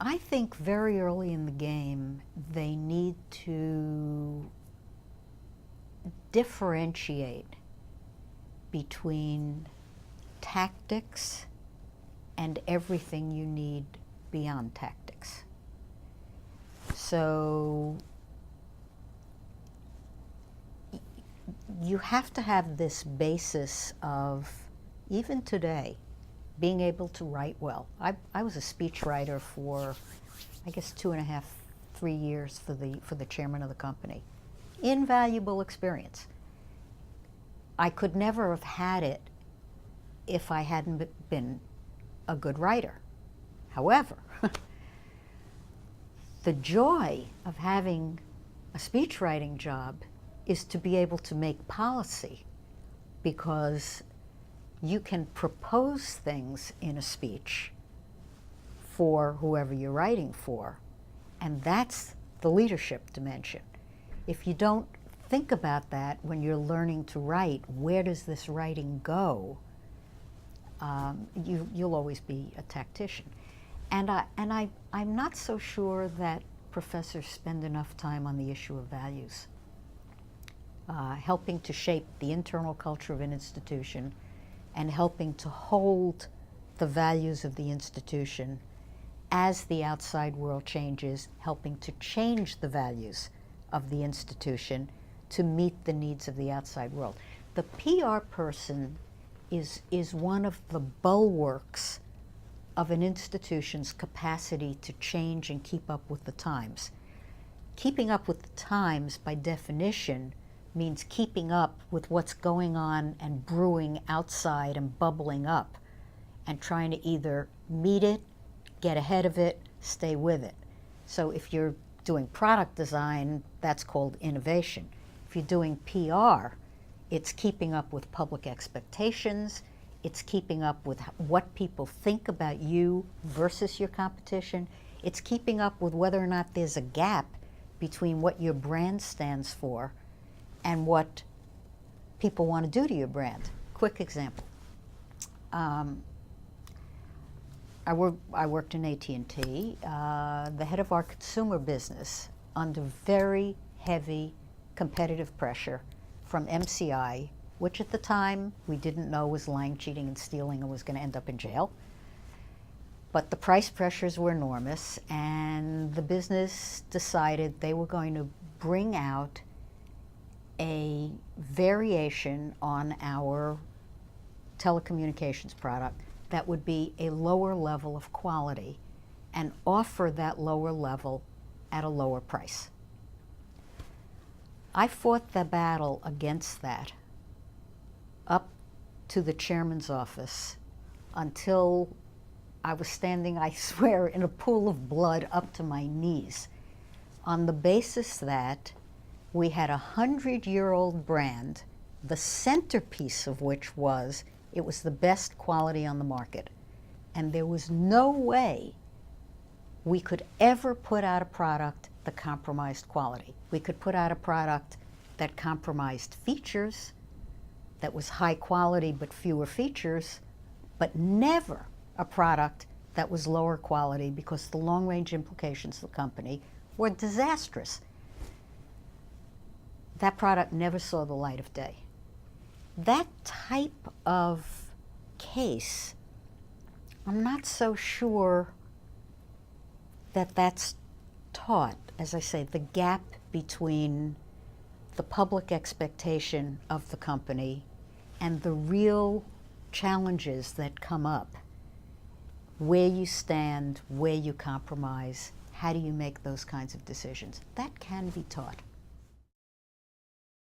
I think very early in the game, they need to differentiate between tactics and everything you need beyond tactics. So you have to have this basis of, even today, being able to write well. I was a speechwriter for, I guess, 2.5, 3 years for the chairman of the company. Invaluable experience. I could never have had it if I hadn't been a good writer. However, the joy of having a speechwriting job is to be able to make policy, because you can propose things in a speech for whoever you're writing for, and that's the leadership dimension. If you don't think about that when you're learning to write, where does this writing go? You'll always be a tactician. And I'm not so sure that professors spend enough time on the issue of values, helping to shape the internal culture of an institution and helping to hold the values of the institution as the outside world changes, helping to change the values of the institution to meet the needs of the outside world. The PR person is one of the bulwarks of an institution's capacity to change and keep up with the times. Keeping up with the times, by definition, means keeping up with what's going on and brewing outside and bubbling up, and trying to either meet it, get ahead of it, stay with it. So if you're doing product design, that's called innovation. If you're doing PR, it's keeping up with public expectations, it's keeping up with what people think about you versus your competition, it's keeping up with whether or not there's a gap between what your brand stands for and what people want to do to your brand. Quick example. I worked in AT&T, the head of our consumer business, under very heavy competitive pressure from MCI, which at the time we didn't know was lying, cheating, and stealing and was going to end up in jail. But the price pressures were enormous, and the business decided they were going to bring out a variation on our telecommunications product that would be a lower level of quality and offer that lower level at a lower price. I fought the battle against that up to the chairman's office until I was standing, I swear, in a pool of blood up to my knees, on the basis that we had a 100-year-old brand, the centerpiece of which was it was the best quality on the market. And there was no way we could ever put out a product that compromised quality. We could put out a product that compromised features, that was high quality but fewer features, but never a product that was lower quality, because the long-range implications of the company were disastrous. That product never saw the light of day. That type of case, I'm not so sure that that's taught. As I say, the gap between the public expectation of the company and the real challenges that come up, where you stand, where you compromise, how do you make those kinds of decisions, that can be taught.